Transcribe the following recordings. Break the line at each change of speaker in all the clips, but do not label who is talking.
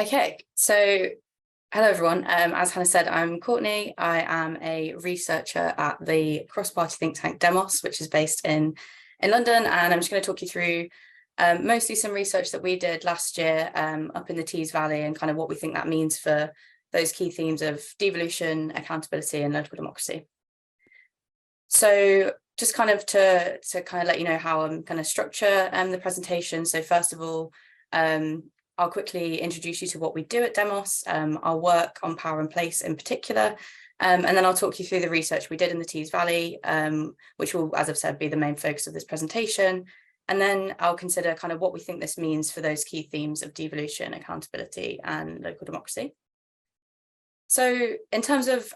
Okay, so hello everyone. As Hannah said, I'm Courtney. I am a researcher at the cross-party think tank Demos, which is based in London, and I'm just going to talk you through mostly some research that we did last year up in the Tees Valley and kind of what we think that means for those key themes of devolution, accountability, and local democracy. So just kind of to kind of let you know how I'm going to structure the presentation. So first of all, I'll quickly introduce you to what we do at Demos, our work on power and place in particular, and then I'll talk you through the research we did in the Tees Valley, which will, as I've said, be the main focus of this presentation. And then I'll consider kind of what we think this means for those key themes of devolution, accountability, and local democracy. So in terms of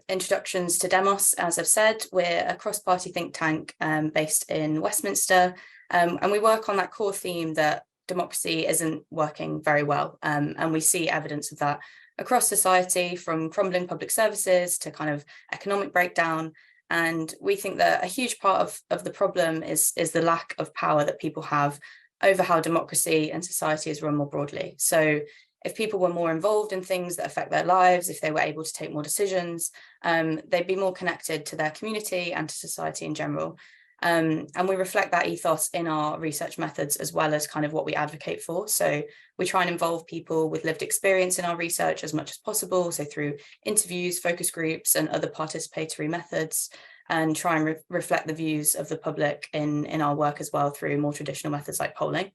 introductions to Demos, as I've said, we're a cross-party think tank based in Westminster, and we work on that core theme that democracy isn't working very well. And we see evidence of that across society, from crumbling public services to kind of economic breakdown. And we think that a huge part of the problem is the lack of power that people have over how democracy and society is run more broadly. So if people were more involved in things that affect their lives, if they were able to take more decisions, they'd be more connected to their community and to society in general. And we reflect that ethos in our research methods as well as kind of what we advocate for. So we try and involve people with lived experience in our research as much as possible. So through interviews, focus groups, and other participatory methods, and try and reflect the views of the public in our work as well through more traditional methods like polling.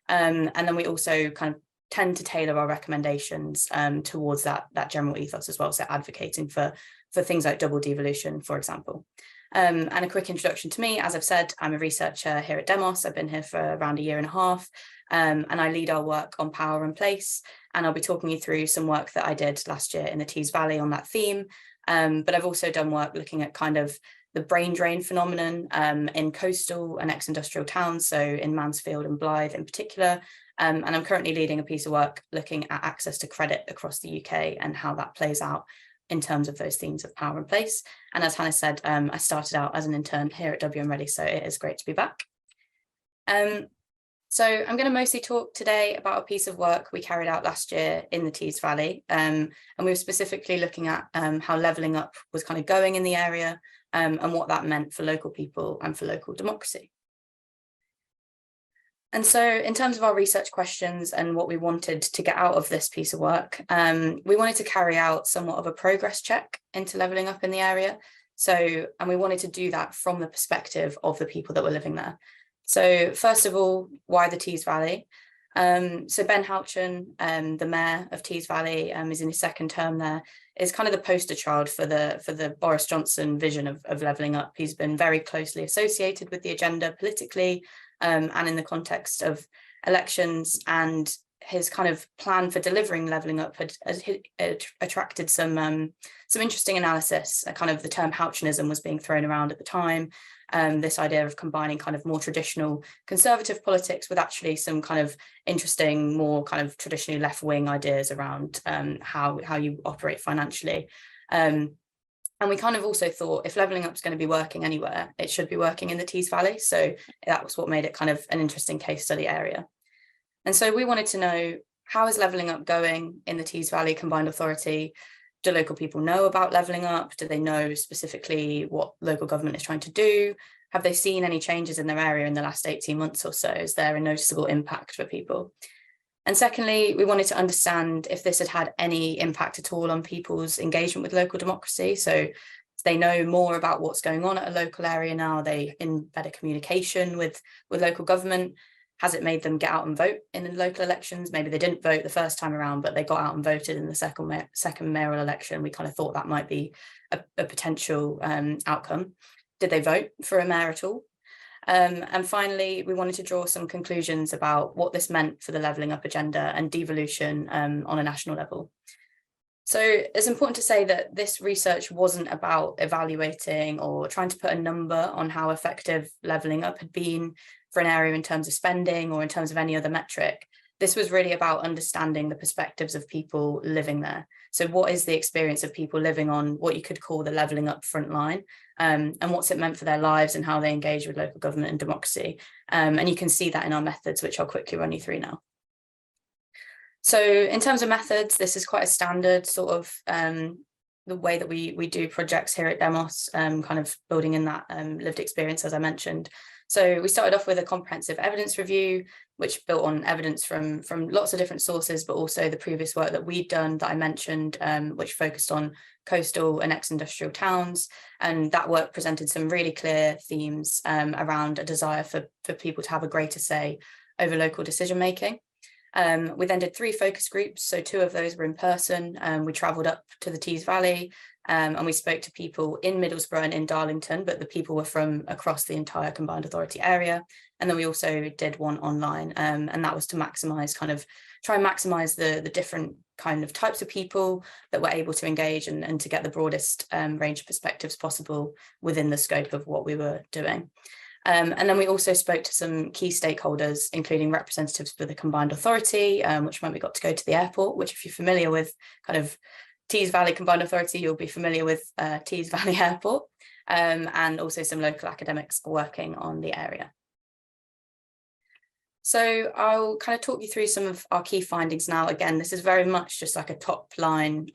And then we also kind of tend to tailor our recommendations towards that general ethos as well. So advocating for things like double devolution, for example. And a quick introduction to me, as I've said, I'm a researcher here at Demos. I've been here for around a year and a half, and I lead our work on power and place. And I'll be talking you through some work that I did last year in the Tees Valley on that theme. But I've also done work looking at kind of the brain drain phenomenon in coastal and ex-industrial towns, so in Mansfield and Blyth in particular. And I'm currently leading a piece of work looking at access to credit across the UK and how that plays out in terms of those themes of power and place. And as Hannah said, I started out as an intern here at WMREDI, so it is great to be back. So I'm going to mostly talk today about a piece of work we carried out last year in the Tees Valley. And we were specifically looking at how levelling up was kind of going in the area and what that meant for local people and for local democracy. And so in terms of our research questions and what we wanted to get out of this piece of work, we wanted to carry out somewhat of a progress check into levelling up in the area. And we wanted to do that from the perspective of the people that were living there. So first of all, why the Tees Valley? So Ben Houchen, the mayor of Tees Valley, is in his second term there, is kind of the poster child for the Boris Johnson vision of levelling up. He's been very closely associated with the agenda politically, and in the context of elections, and his kind of plan for delivering levelling up had attracted some interesting analysis. Kind of the term Houchenism was being thrown around at the time, this idea of combining kind of more traditional conservative politics with actually some kind of interesting, more kind of traditionally left-wing ideas around how you operate financially. And we kind of also thought if levelling up is going to be working anywhere, it should be working in the Tees Valley. So that was what made it kind of an interesting case study area. And so we wanted to know, how is levelling up going in the Tees Valley Combined Authority? Do local people know about levelling up? Do they know specifically what local government is trying to do? Have they seen any changes in their area in the last 18 months or so? Is there a noticeable impact for people? And secondly, we wanted to understand if this had had any impact at all on people's engagement with local democracy. So they know more about what's going on at a local area now. Are they in better communication with local government? Has it made them get out and vote in the local elections? Maybe they didn't vote the first time around, but they got out and voted in the second mayoral election. We kind of thought that might be a potential outcome. Did they vote for a mayor at all? And finally, we wanted to draw some conclusions about what this meant for the levelling up agenda and devolution on a national level. So it's important to say that this research wasn't about evaluating or trying to put a number on how effective levelling up had been for an area in terms of spending or in terms of any other metric. This was really about understanding the perspectives of people living there. So what is the experience of people living on what you could call the levelling up front line, and what's it meant for their lives and how they engage with local government and democracy. And you can see that in our methods, which I'll quickly run you through now. So in terms of methods, this is quite a standard sort of the way that we do projects here at Demos, kind of building in that lived experience, as I mentioned. So we started off with a comprehensive evidence review, which built on evidence from lots of different sources, but also the previous work that we'd done that I mentioned, which focused on coastal and ex-industrial towns. And that work presented some really clear themes around a desire for people to have a greater say over local decision making. We then did 3 focus groups, so 2 of those were in person. We travelled up to the Tees Valley and we spoke to people in Middlesbrough and in Darlington, but the people were from across the entire combined authority area. And then we also did one online, and that was to maximise, try and maximise the different kind of types of people that were able to engage and to get the broadest range of perspectives possible within the scope of what we were doing. And then we also spoke to some key stakeholders, including representatives for the combined authority, which meant we got to go to the airport, which if you're familiar with kind of Tees Valley Combined Authority, you'll be familiar with Tees Valley Airport, and also some local academics working on the area. So I'll kind of talk you through some of our key findings now. Again, this is very much just like a top line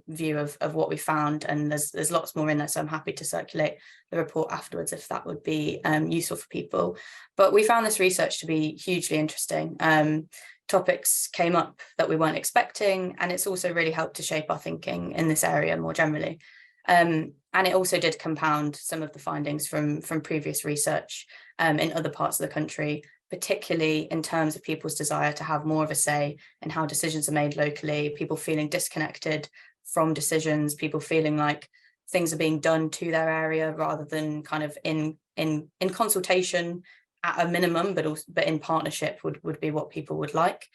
view of what we found, and there's lots more in there, so I'm happy to circulate the report afterwards if that would be useful for people. But we found this research to be hugely interesting. Topics came up that we weren't expecting, and it's also really helped to shape our thinking in this area more generally. And it also did compound some of the findings from previous research in other parts of the country, particularly in terms of people's desire to have more of a say in how decisions are made locally, people feeling disconnected from decisions, people feeling like things are being done to their area rather than kind of in consultation at a minimum, but in partnership would be what people would like.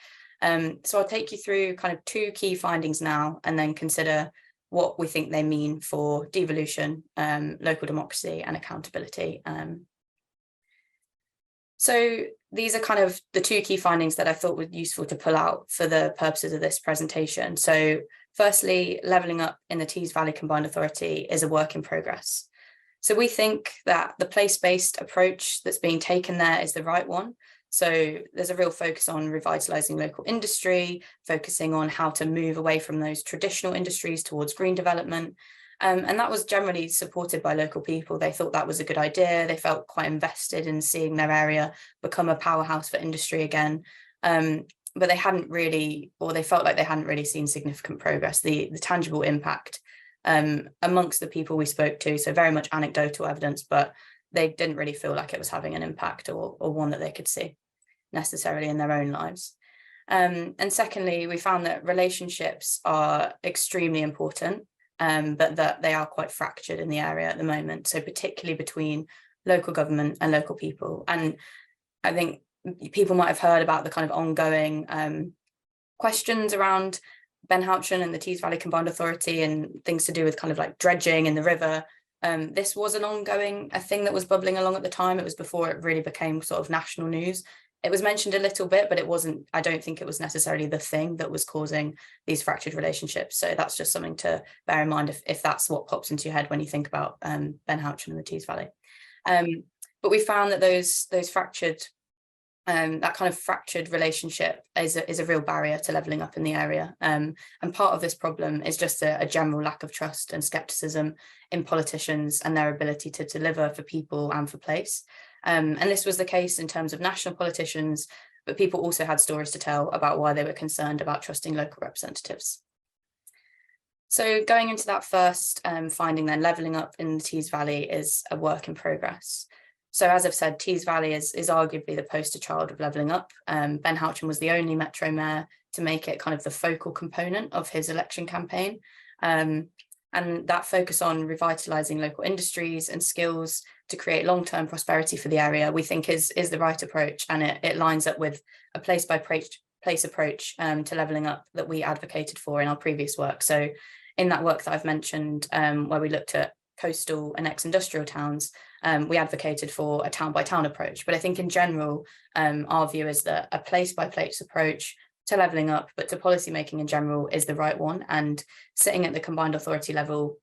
So I'll take you through kind of 2 key findings now, and then consider what we think they mean for devolution, local democracy and accountability. So these are kind of the 2 key findings that I thought were useful to pull out for the purposes of this presentation. So firstly, levelling up in the Tees Valley Combined Authority is a work in progress. So we think that the place-based approach that's being taken there is the right one. So there's a real focus on revitalising local industry, focusing on how to move away from those traditional industries towards green development. And that was generally supported by local people. They thought that was a good idea. They felt quite invested in seeing their area become a powerhouse for industry again. But they hadn't really, or they felt like they hadn't really seen significant progress, the tangible impact amongst the people we spoke to. So very much anecdotal evidence, but they didn't really feel like it was having an impact or one that they could see necessarily in their own lives. And secondly, we found that relationships are extremely important, but that they are quite fractured in the area at the moment. So particularly between local government and local people. And I think people might have heard about the kind of ongoing questions around Ben Houchin and the Tees Valley Combined Authority and things to do with kind of like dredging in the river. This was an ongoing thing that was bubbling along at the time. It was before it really became sort of national news. It was mentioned a little bit, but it wasn't, I don't think it was necessarily the thing that was causing these fractured relationships. So that's just something to bear in mind if that's what pops into your head when you think about Ben Houchin and the Tees Valley. But we found that those fractured, that kind of fractured relationship is a real barrier to levelling up in the area. And part of this problem is just a general lack of trust and scepticism in politicians and their ability to deliver for people and for place. And this was the case in terms of national politicians, but people also had stories to tell about why they were concerned about trusting local representatives. So going into that first finding then, levelling up in the Tees Valley is a work in progress. So as I've said, Tees Valley is arguably the poster child of levelling up. Ben Houchin was the only Metro Mayor to make it kind of the focal component of his election campaign. And that focus on revitalising local industries and skills to create long-term prosperity for the area, we think is the right approach. And it lines up with a place-by-place approach to levelling up that we advocated for in our previous work. So in that work that I've mentioned, where we looked at coastal and ex-industrial towns, we advocated for a town-by-town approach. But I think in general, our view is that a place-by-place approach to levelling up, but to policymaking in general, is the right one. And sitting at the combined authority level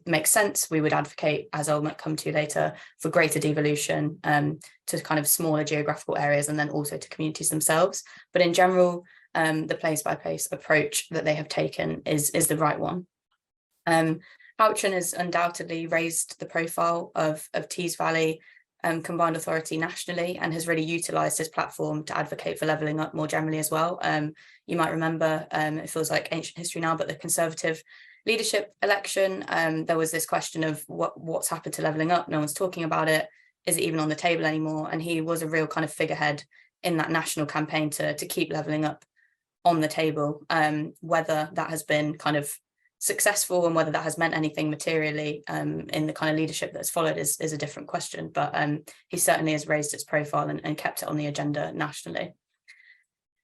makes sense. We would advocate, as I'll come to later, for greater devolution to kind of smaller geographical areas and then also to communities themselves. But in general, the place-by-place approach that they have taken is the right one. Houchen has undoubtedly raised the profile of Tees Valley Combined Authority nationally, and has really utilised his platform to advocate for levelling up more generally as well. You might remember, it feels like ancient history now, but the Conservative leadership election, there was this question of what's happened to levelling up. No one's talking about it. Is it even on the table anymore? And he was a real kind of figurehead in that national campaign to keep levelling up on the table. Whether that has been kind of successful and whether that has meant anything materially in the kind of leadership that's followed is a different question, but he certainly has raised its profile and kept it on the agenda nationally.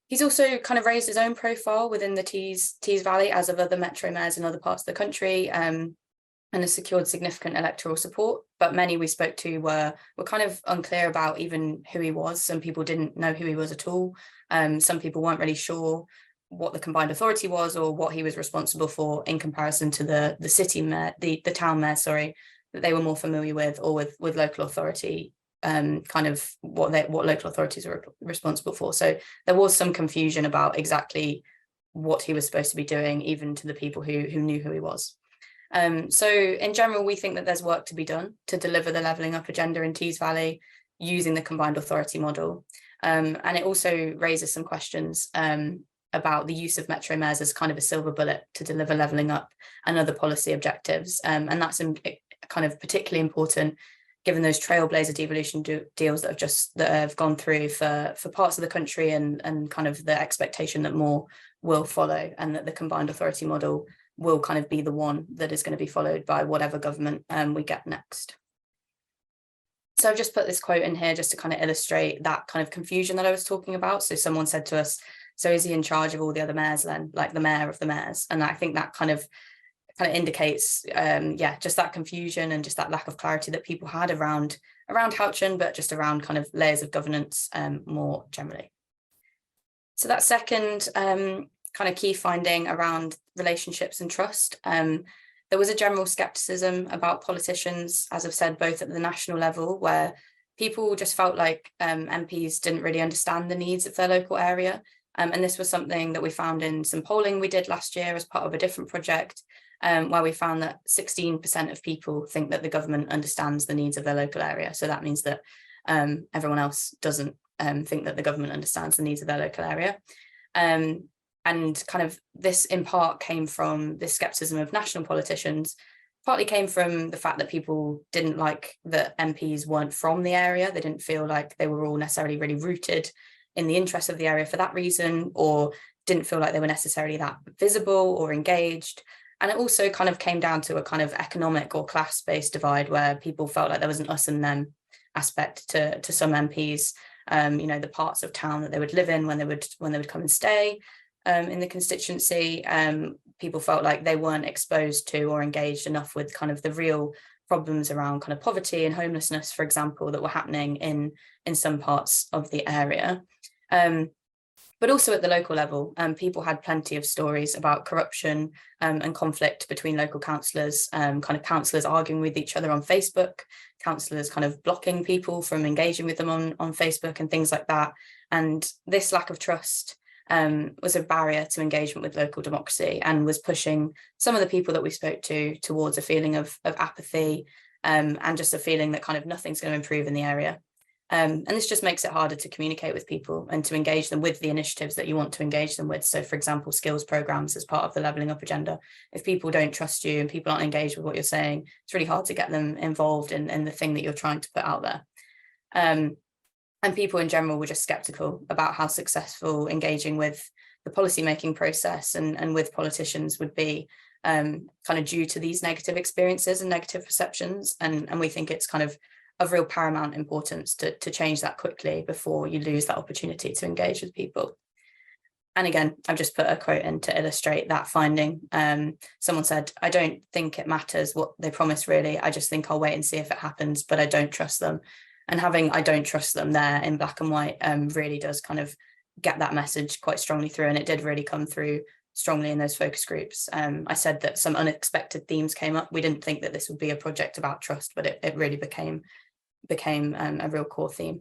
He's also kind of raised his own profile within the Tees Valley, as of other metro mayors in other parts of the country, and has secured significant electoral support. But many we spoke to were kind of unclear about even who he was. Some people didn't know who he was at all. Some people weren't really sure what the combined authority was or what he was responsible for in comparison to the city mayor, the town mayor, sorry, that they were more familiar with, or with local authority, kind of what local authorities are responsible for. So there was some confusion about exactly what he was supposed to be doing, even to the people who knew who he was. So in general, we think that there's work to be done to deliver the levelling up agenda in Tees Valley using the combined authority model. And it also raises some questions about the use of metro mayors as kind of a silver bullet to deliver levelling up and other policy objectives. And that's kind of particularly important given those trailblazer devolution deals that have gone through for parts of the country, and kind of the expectation that more will follow, and that the combined authority model will kind of be the one that is going to be followed by whatever government we get next. So I've just put this quote in here just to kind of illustrate that kind of confusion that I was talking about. So someone said to us, so is he in charge of all the other mayors then, like the mayor of the mayors? And I think that kind of indicates, just that confusion and just that lack of clarity that people had around Houchen, but just around kind of layers of governance more generally. So that second kind of key finding around relationships and trust, there was a general skepticism about politicians, as I've said, both at the national level, where people just felt like MPs didn't really understand the needs of their local area. And this was something that we found in some polling we did last year as part of a different project, where we found that 16% of people think that the government understands the needs of their local area. So that means that everyone else doesn't think that the government understands the needs of their local area. And kind of this in part came from this skepticism of national politicians, partly came from the fact that people didn't like that MPs weren't from the area. They didn't feel like they were all necessarily really rooted in the interests of the area for that reason, or didn't feel like they were necessarily that visible or engaged. And it also kind of came down to a kind of economic or class-based divide, where people felt like there was an us and them aspect to some MPs, the parts of town that they would live in when they would come and stay in the constituency. People felt like they weren't exposed to or engaged enough with kind of the real problems around kind of poverty and homelessness, for example, that were happening in some parts of the area. But also at the local level, people had plenty of stories about corruption and conflict between local councillors, kind of councillors arguing with each other on Facebook, councillors kind of blocking people from engaging with them on Facebook and things like that. And this lack of trust was a barrier to engagement with local democracy, and was pushing some of the people that we spoke to towards a feeling of apathy, and just a feeling that kind of nothing's going to improve in the area. And this just makes it harder to communicate with people and to engage them with the initiatives that you want to engage them with. So, for example, skills programs as part of the levelling up agenda. If people don't trust you and people aren't engaged with what you're saying, it's really hard to get them involved in the thing that you're trying to put out there. And people in general were just sceptical about how successful engaging with the policymaking process and with politicians would be, kind of due to these negative experiences and negative perceptions. And we think it's kind of real paramount importance to change that quickly before you lose that opportunity to engage with people. And again, I've just put a quote in to illustrate that finding. Someone said, I don't think it matters what they promise really. I just think I'll wait and see if it happens, but I don't trust them. And having I don't trust them there in black and white really does kind of get that message quite strongly through. And it did really come through strongly in those focus groups. I said that some unexpected themes came up. We didn't think that this would be a project about trust, but it really became a real core theme.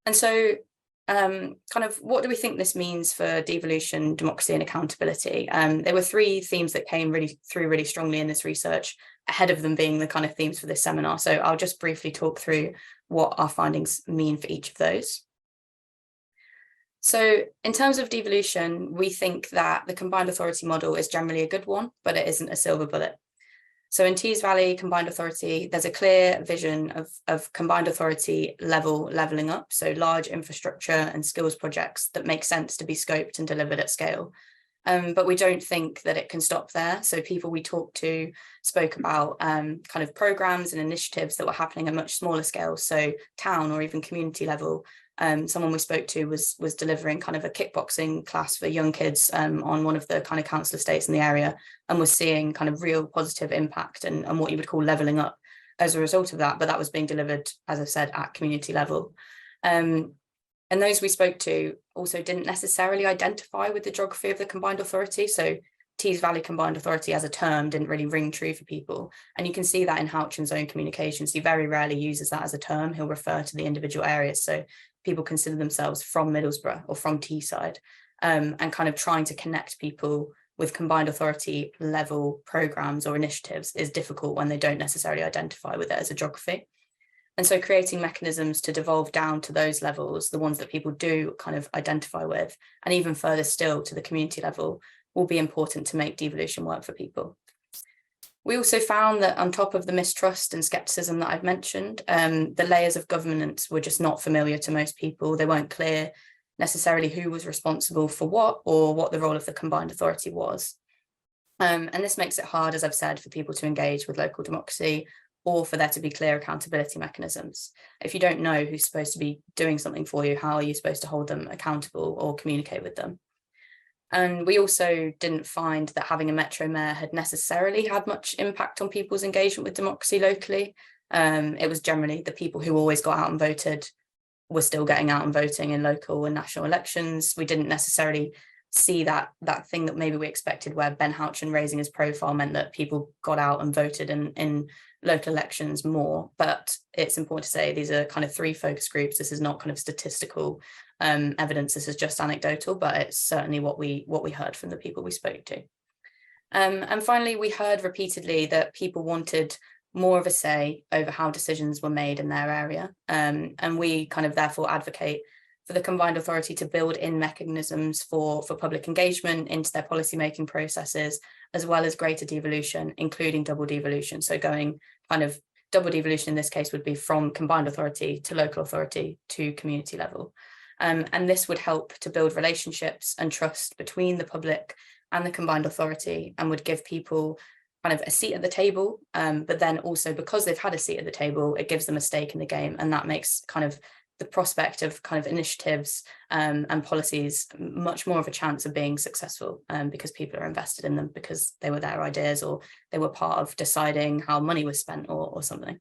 And so kind of what do we think this means for devolution, democracy and accountability? There were three themes that came through really strongly in this research, ahead of them being the kind of themes for this seminar. So I'll just briefly talk through what our findings mean for each of those. So in terms of devolution, we think that the combined authority model is generally a good one, but it isn't a silver bullet. So in Tees Valley Combined Authority, there's a clear vision of combined authority leveling up, so large infrastructure and skills projects that make sense to be scoped and delivered at scale. But we don't think that it can stop there. So people we talked to spoke about kind of programs and initiatives that were happening at much smaller scale, so town or even community level. Someone we spoke to was delivering kind of a kickboxing class for young kids on one of the kind of council estates in the area, and was seeing kind of real positive impact and what you would call levelling up as a result of that. But that was being delivered, as I've said, at community level. And those we spoke to also didn't necessarily identify with the geography of the combined authority. So Tees Valley Combined Authority as a term didn't really ring true for people. And you can see that in Houchen's own communications. He very rarely uses that as a term. He'll refer to the individual areas. So people consider themselves from Middlesbrough or from Teesside, and kind of trying to connect people with combined authority level programs or initiatives is difficult when they don't necessarily identify with it as a geography. And so creating mechanisms to devolve down to those levels, the ones that people do kind of identify with, and even further still to the community level, will be important to make devolution work for people. We also found that on top of the mistrust and skepticism that I've mentioned, the layers of governance were just not familiar to most people. They weren't clear necessarily who was responsible for what or what the role of the combined authority was. And this makes it hard, as I've said, for people to engage with local democracy or for there to be clear accountability mechanisms. If you don't know who's supposed to be doing something for you, how are you supposed to hold them accountable or communicate with them? And we also didn't find that having a Metro Mayor had necessarily had much impact on people's engagement with democracy locally. It was generally the people who always got out and voted were still getting out and voting in local and national elections. We didn't necessarily see that thing that maybe we expected, where Ben Houchen raising his profile meant that people got out and voted in local elections more. But it's important to say these are kind of three focus groups. This is not kind of statistical evidence. This is just anecdotal, but it's certainly what we heard from the people we spoke to. And finally, we heard repeatedly that people wanted more of a say over how decisions were made in their area. And we kind of therefore advocate for the combined authority to build in mechanisms for public engagement into their policymaking processes, as well as greater devolution, including double devolution. So going kind of double devolution in this case would be from combined authority to local authority to community level. And this would help to build relationships and trust between the public and the combined authority, and would give people kind of a seat at the table, but then also because they've had a seat at the table, it gives them a stake in the game, and that makes kind of the prospect of kind of initiatives and policies much more of a chance of being successful, because people are invested in them because they were their ideas or they were part of deciding how money was spent or something.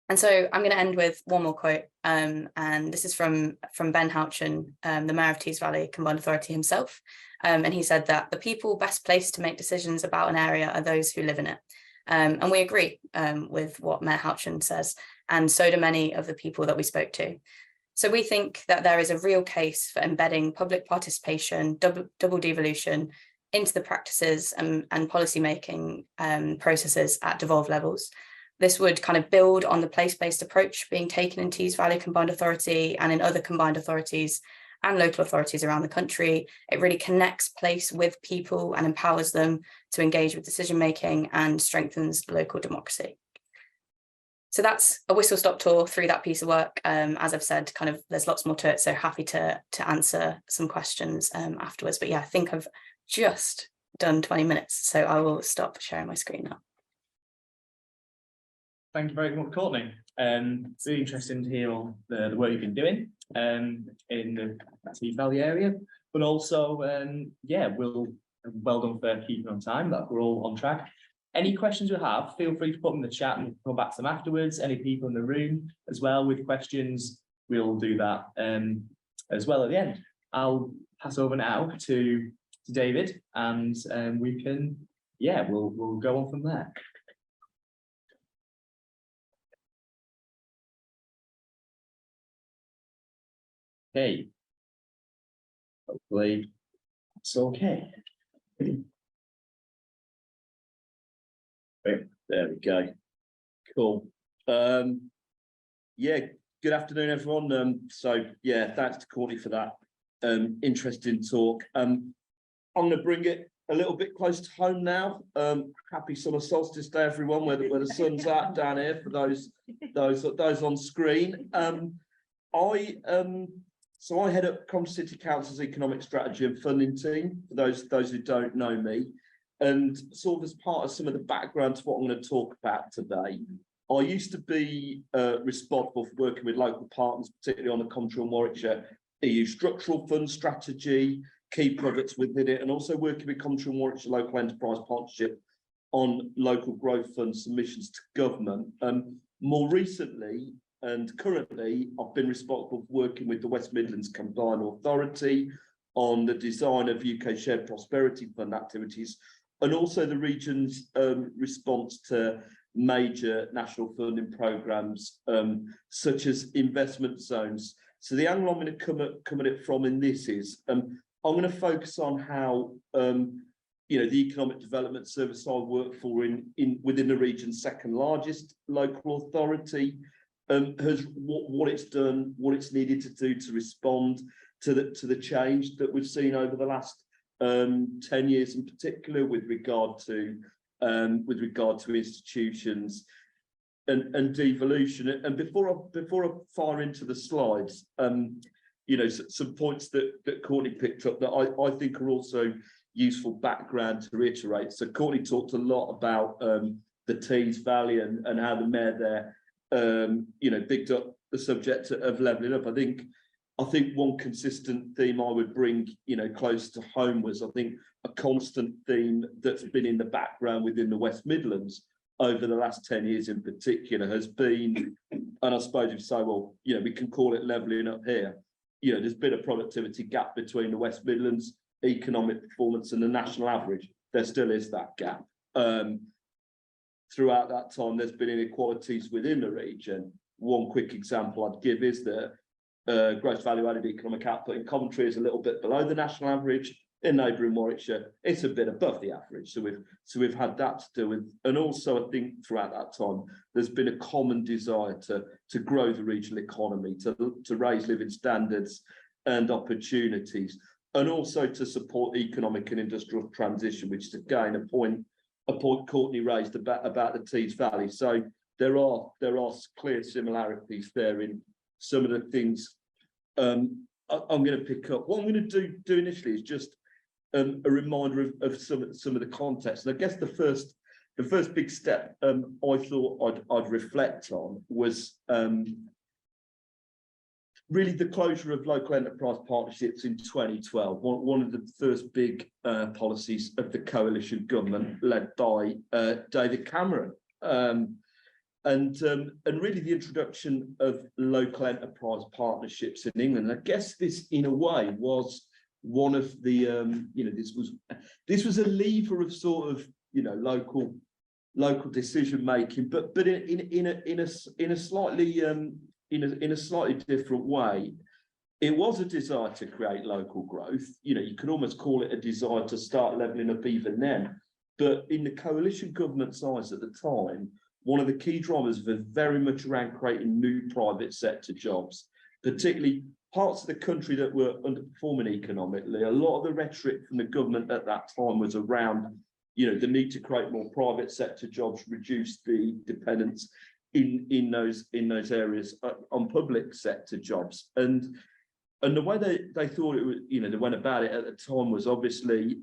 And so I'm going to end with one more quote, and this is from Ben Houchen, the Mayor of Tees Valley Combined Authority himself. And he said that the people best placed to make decisions about an area are those who live in it. And we agree with what Mayor Houchen says, and so do many of the people that we spoke to. So we think that there is a real case for embedding public participation, double devolution into the practices and policy-making processes at devolved levels. This would kind of build on the place-based approach being taken in Tees Valley Combined Authority and in other combined authorities and local authorities around the country. It really connects place with people and empowers them to engage with decision-making and strengthens local democracy. So that's a whistle-stop tour through that piece of work. As I've said, kind of there's lots more to it, so happy to answer some questions afterwards. But yeah, I think I've just done 20 minutes, so I will stop sharing my screen now.
Thank you very much, Courtney. It's really interesting to hear all the work you've been doing in the Tees Valley area, but also, yeah, well done for keeping on time, that we're all on track. Any questions you have, feel free to put them in the chat and we'll come back to them afterwards. Any people in the room as well with questions, we'll do that as well at the end. I'll pass over now to David, and we can, yeah, we'll go on from there.
Okay. Hopefully it's okay. Right, there we go. Cool. Yeah, good afternoon, everyone. So yeah, thanks to Courtney for that interesting talk. I'm going to bring it a little bit close to home now. Happy summer solstice day, everyone, where the sun's out down here for those on screen. So I head up Coventry City Council's economic strategy and funding team, for those who don't know me. And sort of as part of some of the background to what I'm going to talk about today, I used to be responsible for working with local partners, particularly on the Coventry and Warwickshire EU structural fund strategy, key projects within it, and also working with Coventry and Warwickshire Local Enterprise Partnership on local growth fund submissions to government. More recently and currently, I've been responsible for working with the West Midlands Combined Authority on the design of UK Shared Prosperity Fund activities, and also the region's response to major national funding programmes such as investment zones. So the angle I'm going to come at it from in this is I'm going to focus on how the economic development service I work for within the region's second largest local authority has what it's done, what it's needed to do to respond to the change that we've seen over the last 10 years, in particular with regard to institutions and devolution. And before I fire into the slides, some points that Courtney picked up that I think are also useful background to reiterate. So Courtney talked a lot about the Tees Valley and how the mayor there picked up the subject of levelling up. I think one consistent theme I would bring close to home was, I think, a constant theme that's been in the background within the West Midlands over the last 10 years in particular has been, and I suppose you'd say, well, we can call it levelling up here. There's been a productivity gap between the West Midlands economic performance and the national average. There still is that gap. Throughout that time, there's been inequalities within the region. One quick example I'd give is that gross value added economic output in Coventry is a little bit below the national average. In neighbouring Warwickshire, it's a bit above the average. So we've had that to do with, and also I think throughout that time, there's been a common desire to grow the regional economy, to raise living standards and opportunities, and also to support economic and industrial transition, which is again a point Courtney raised about the Tees Valley. So there are clear similarities there in some of the things I'm going to pick up. What I'm going to do initially is just a reminder of some of the context. And I guess the first big step I thought I'd reflect on was really the closure of local enterprise partnerships in 2012. One of the first big policies of the coalition government led by David Cameron. And really the introduction of local enterprise partnerships in England. I guess this, in a way, was one of the this was a lever of sort of local decision making, but in a slightly different way. It was a desire to create local growth. You could almost call it a desire to start levelling up even then. But in the coalition government's eyes at the time, one of the key drivers was very much around creating new private sector jobs, particularly parts of the country that were underperforming economically. A lot of the rhetoric from the government at that time was around, the need to create more private sector jobs, reduce the dependence in those areas on public sector jobs. And the way they thought it was, they went about it at the time was obviously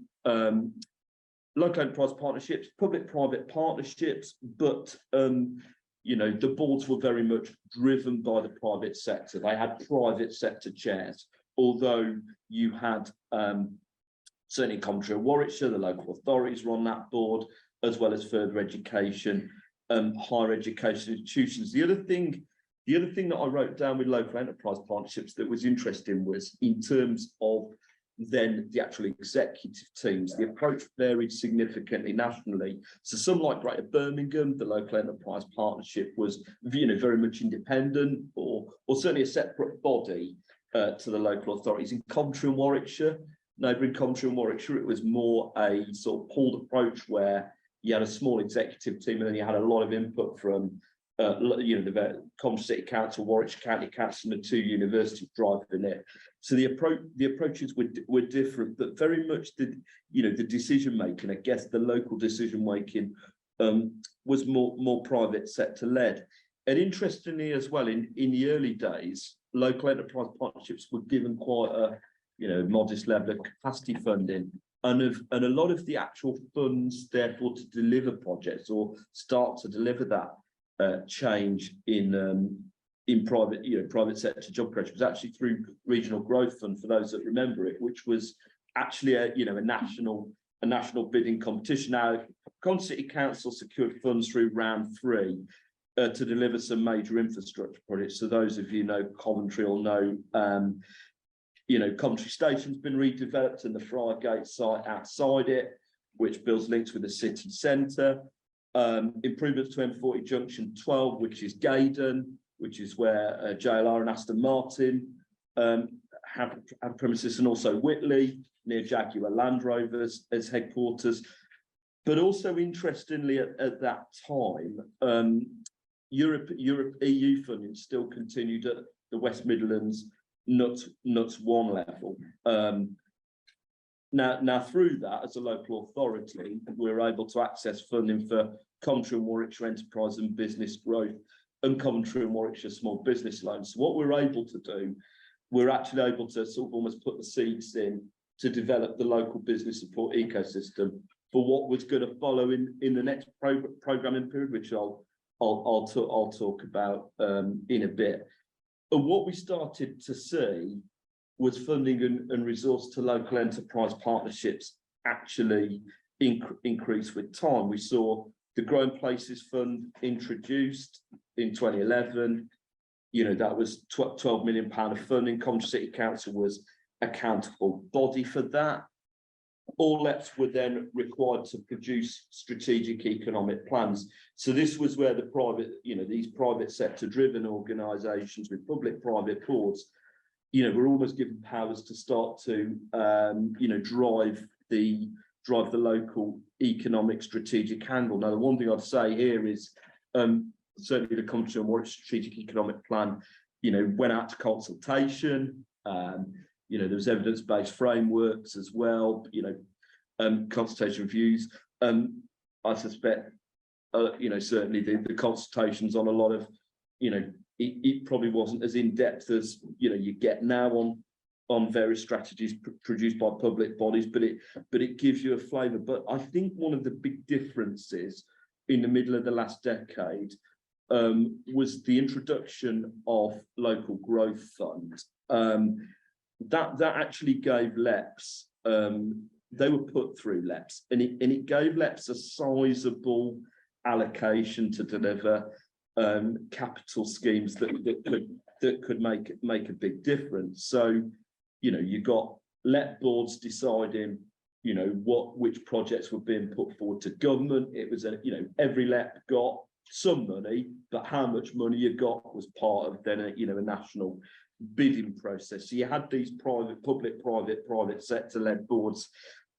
local enterprise partnerships, public-private partnerships, but the boards were very much driven by the private sector. They had private sector chairs, although you had certainly Coventry and Warwickshire, the local authorities were on that board, as well as further education, higher education institutions. The other thing that I wrote down with local enterprise partnerships that was interesting was in terms of then the actual executive teams, the approach varied significantly nationally. So some like Greater Birmingham, the local enterprise partnership was very much independent or certainly a separate body. to the local authorities. In Coventry and Warwickshire, neighbouring Coventry and Warwickshire, it was more a sort of pooled approach where you had a small executive team and then you had a lot of input from the Coventry City Council, Warwickshire County Council, and the 2 universities driving it. So the approaches were different, but very much the decision making, I guess the local decision making was more private sector led. And interestingly as well, in the early days, local enterprise partnerships were given quite a modest level of capacity funding, and a lot of the actual funds therefore to deliver projects or start to deliver that change in private sector job creation was actually through Regional Growth Fund, for those that remember it, which was actually a national bidding competition. Now, Coventry City Council secured funds through round 3 to deliver some major infrastructure projects. So those of you know Coventry will know, Coventry Station's been redeveloped and the Friargate site outside it, which builds links with the city centre. Improvements to M40 Junction 12, which is Gaydon, which is where JLR and Aston Martin have premises, and also Whitley near Jaguar Land Rovers as headquarters. But also interestingly at that time, Europe EU funding still continued at the West Midlands NUTS 1 level. Now through that, as a local authority, we were able to access funding for Coventry and Warwickshire enterprise and business growth and Coventry and Warwickshire small business loans. So what we're able to do, we're actually able to sort of almost put the seeds in to develop the local business support ecosystem for what was going to follow in the next programming period, which I'll talk about in a bit. And what we started to see was funding and resource to local enterprise partnerships actually increase with time. We saw the Growing Places Fund introduced in 2011. That was £12 million of funding. Coventry City Council was accountable body for that. All LEPs were then required to produce strategic economic plans. So this was where the private, these private sector driven organisations with public-private boards, were almost given powers to start to, drive the local economic strategic angle. Now, the one thing I'd say here is certainly the Coventry and Warwickshire strategic economic plan, went out to consultation. There was evidence-based frameworks as well, consultation reviews. I suspect, certainly the consultations on a lot of, it probably wasn't as in-depth as, you get now on various strategies produced by public bodies, but it gives you a flavour. But I think one of the big differences in the middle of the last decade was the introduction of local growth funds. That actually gave LEPs, they were put through LEPs, and it gave LEPs a sizable allocation to deliver capital schemes that could make a big difference. So, you got LEP boards deciding, which projects were being put forward to government. It was every LEP got some money, but how much money you got was part of then a national bidding process. So you had these private sector led boards,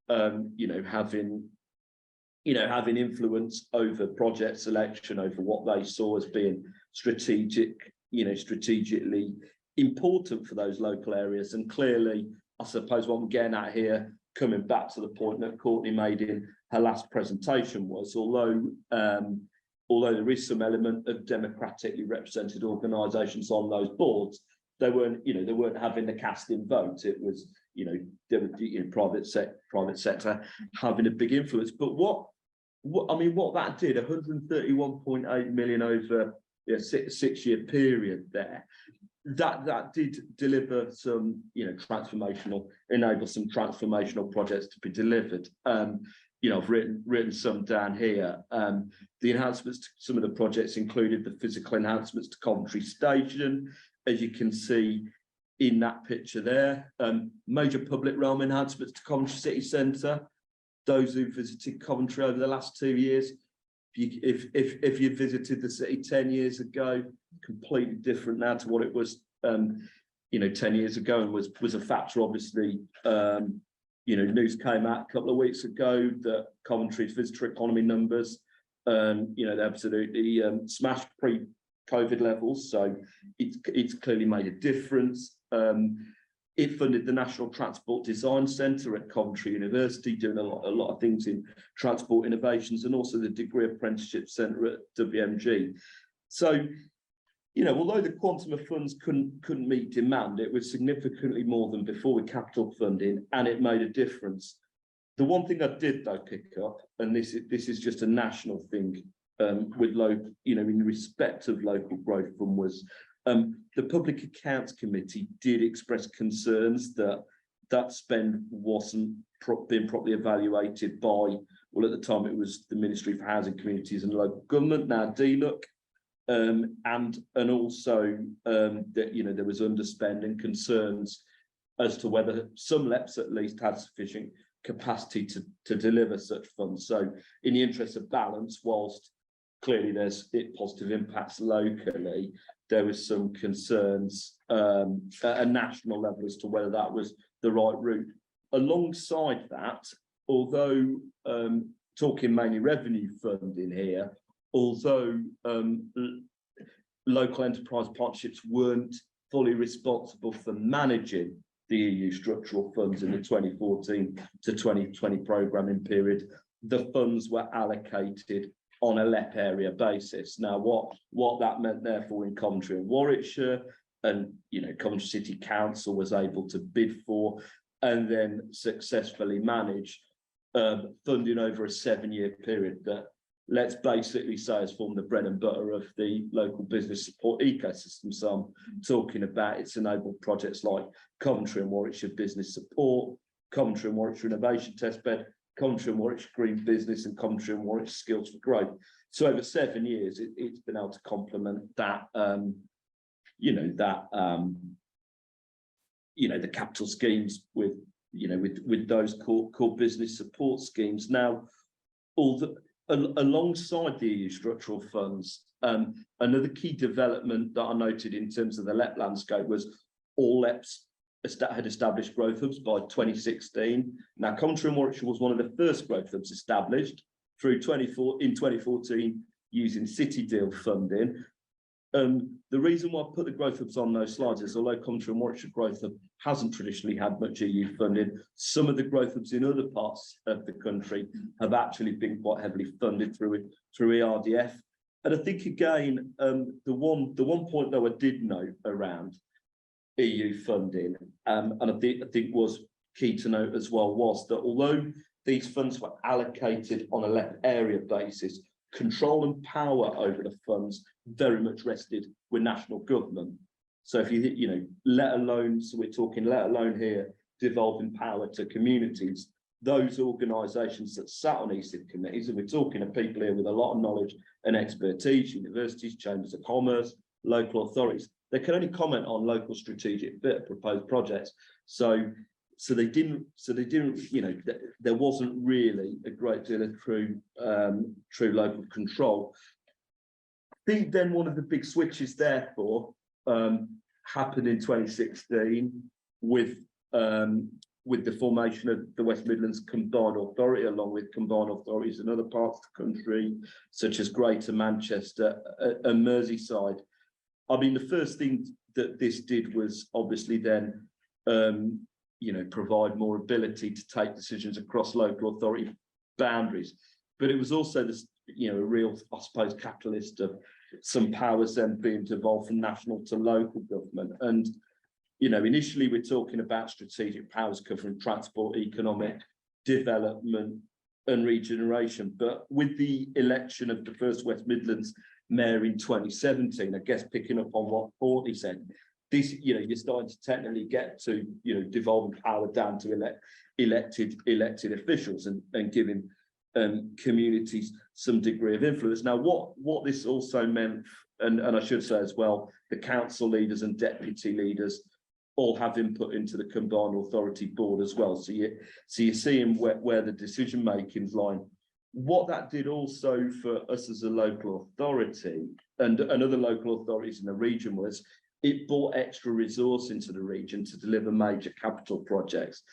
having influence over project selection, over what they saw as being strategically important for those local areas. And clearly, I suppose what I'm getting at here, coming back to the point that Courtney made in her last presentation, was although there is some element of democratically represented organisations on those boards, they weren't having the casting vote. It was, private sector having a big influence. But what that did, 131.8 million over a 6-year period there, that did deliver some, enable some transformational projects to be delivered. I've written some down here. The enhancements to some of the projects included the physical enhancements to Coventry Station, as you can see in that picture there. Major public realm enhancements to Coventry City Centre. Those who visited Coventry over the last 2 years, if you visited the city 10 years ago, completely different now to what it was 10 years ago, and was a factor, obviously. News came out a couple of weeks ago that Coventry's visitor economy numbers, they absolutely smashed pre-COVID levels. So it's clearly made a difference. It funded the National Transport Design Centre at Coventry University, doing a lot of things in transport innovations, and also the Degree Apprenticeship Centre at WMG. So, although the quantum of funds couldn't meet demand, it was significantly more than before with capital funding, and it made a difference. The one thing I did though pick up, and this is just a national thing, with local, in respect of local growth fund, was the Public Accounts Committee did express concerns that spend wasn't being properly evaluated by, well, at the time it was the Ministry for Housing, Communities and Local Government, now DLUC. And also that there was underspend concerns as to whether some LEPs at least had sufficient capacity to deliver such funds. So in the interest of balance, whilst clearly there's positive impacts locally, there was some concerns at a national level as to whether that was the right route. Alongside that, although talking mainly revenue funding here, although local enterprise partnerships weren't fully responsible for managing the EU structural funds in the 2014 to 2020 programming period, the funds were allocated on a LEP area basis. Now, what that meant therefore in Coventry and Warwickshire, and Coventry City Council was able to bid for and then successfully manage funding over a 7-year period that, let's basically say, has formed the bread and butter of the local business support ecosystem. So I'm talking about, it's enabled projects like Coventry and Warwickshire Business Support, Coventry and Warwickshire Innovation Testbed, Coventry and Warwickshire Green Business, and Coventry and Warwickshire Skills for Growth. So over 7 years, it's been able to complement that, the capital schemes with those core business support schemes. Now, alongside the EU structural funds, another key development that I noted in terms of the LEP landscape was all LEPs had established growth hubs by 2016. Now, Coventry and Warwickshire was one of the first growth hubs established in 2014 using City Deal funding. The reason why I put the growth hubs on those slides is, although Coventry and Warwickshire growth hub hasn't traditionally had much EU funding, some of the growth hubs in other parts of the country have actually been quite heavily funded through ERDF. And I think again, the one point though I did note around EU funding, and I think was key to note as well, was that although these funds were allocated on a LEP area basis, control and power over the funds very much rested with national government. So if let alone here, devolving power to communities, those organisations that sat on ESID committees, and we're talking of people here with a lot of knowledge and expertise, universities, chambers of commerce, local authorities, they can only comment on local strategic proposed projects. So they didn't, there wasn't really a great deal of true local control. I think then one of the big switches therefore happened in 2016 with the formation of the West Midlands Combined Authority, along with combined authorities in other parts of the country, such as Greater Manchester and Merseyside. I mean, the first thing that this did was obviously then provide more ability to take decisions across local authority boundaries. But it was also this, a real, I suppose, catalyst of some powers then being devolved from national to local government. And, initially we're talking about strategic powers covering transport, economic development and regeneration. But with the election of the first West Midlands mayor in 2017, I guess picking up on what Courtney said, this, you're starting to technically get to, devolving power down to elected officials and giving communities some degree of influence. Now, what this also meant, and I should say as well, the council leaders and deputy leaders all have input into the combined authority board as well. So you're seeing where the decision making's lying. What that did also for us as a local authority and other local authorities in the region was it brought extra resource into the region to deliver major capital projects.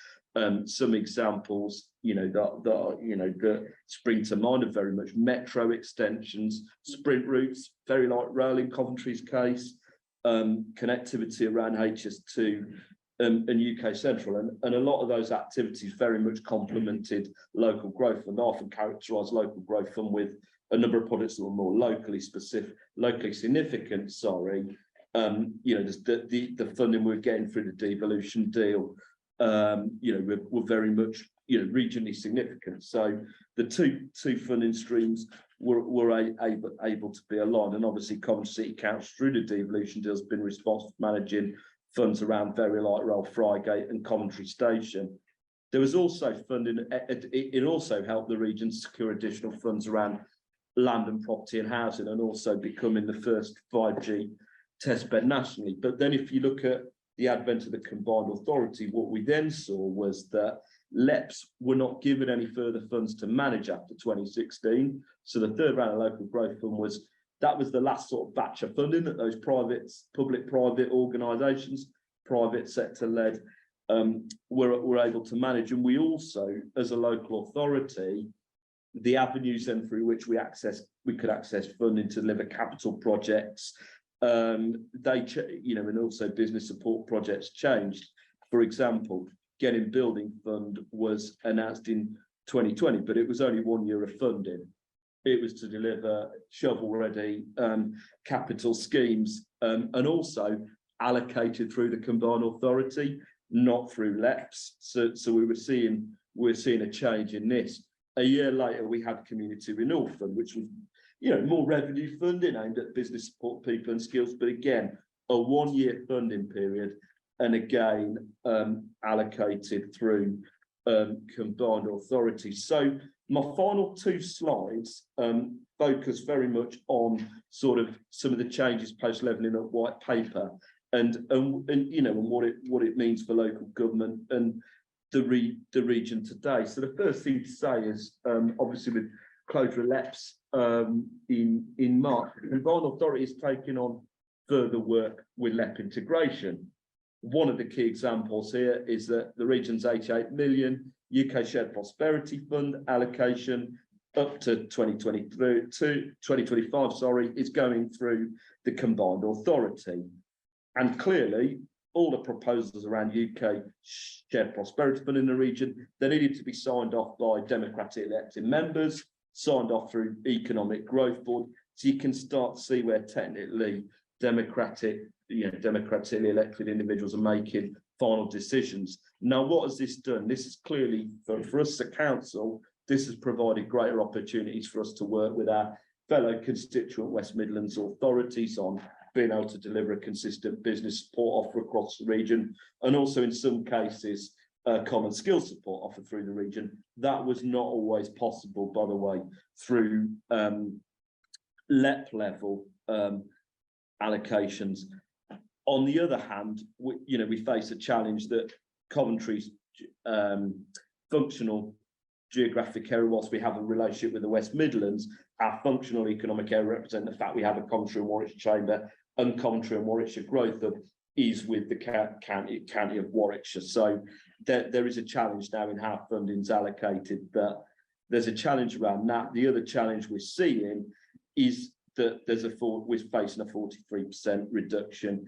Some examples, that spring to mind are very much metro extensions, sprint routes, very like rail in Coventry's case, connectivity around HS2 and UK Central, and a lot of those activities very much complemented local growth and often characterised local growth fund with a number of projects that were more locally significant. The funding we're getting through the devolution deal, were very much, regionally significant. So the two funding streams were able to be aligned, and obviously Coventry City Council through the devolution deal has been responsible for managing funds around very light rail, Frygate and Coventry Station. There was also funding, it also helped the region secure additional funds around land and property and housing, and also becoming the first 5G test bed nationally. But then if you look at the advent of the combined authority, what we then saw was that LEPs were not given any further funds to manage after 2016. So the third round of local growth fund was the last sort of batch of funding that those public-private organisations, private sector-led, were able to manage. And we also, as a local authority, the avenues then through which we could access funding to deliver capital projects, and also business support projects changed. For example, Getting Building Fund was announced in 2020, but it was only 1 year of funding. It was to deliver shovel-ready capital schemes, and also allocated through the combined authority, not through LEPs. So we're seeing a change in this. A year later, we had Community Renewal Fund, which was more revenue funding aimed at business support, people and skills, but again, a 1 year funding period, and again, allocated through combined authority. So my final two slides focus very much on sort of some of the changes post levelling up white paper, and what it means for local government and the region today. So the first thing to say is, obviously with closure of LEPs in March, the combined authority is taking on further work with LEP integration. One of the key examples here is that the region's 88 million UK Shared Prosperity Fund allocation up to 2025, is going through the combined authority. And clearly, all the proposals around UK Shared Prosperity Fund in the region, they needed to be signed off by democratically elected members, signed off through Economic Growth Board, so you can start to see where technically democratically elected individuals are making final decisions. Now, what has this done? This is clearly, for us as a council, this has provided greater opportunities for us to work with our fellow constituent West Midlands authorities on being able to deliver a consistent business support offer across the region, and also in some cases, common skills support offer through the region. That was not always possible, by the way, through LEP level allocations. On the other hand, we face a challenge that Coventry's functional geographic area, whilst we have a relationship with the West Midlands, our functional economic area represent the fact we have a Coventry and Warwickshire Chamber, and Coventry and Warwickshire Growth Hub is with the county of Warwickshire. So there is a challenge now in how funding's allocated. That there's a challenge around that. The other challenge we're seeing is that we're facing a 43% reduction